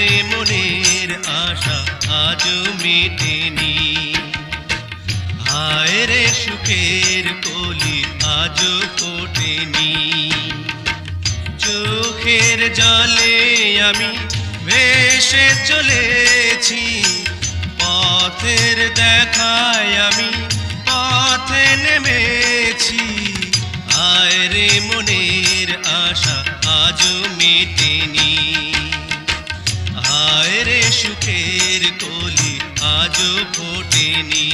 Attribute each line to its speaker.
Speaker 1: রে মনের আশা আজও মেটেনি, হায় রে সুখের কলি আজও ফোটেনি। চোখের জলে আমি ভেসে চলেছি, পথের দেখায় আমি পথে নেমেছি। হায় রে মনের আশা আজও মেটেনি, হায় রে সুখের কলি আজও ফোটেনি।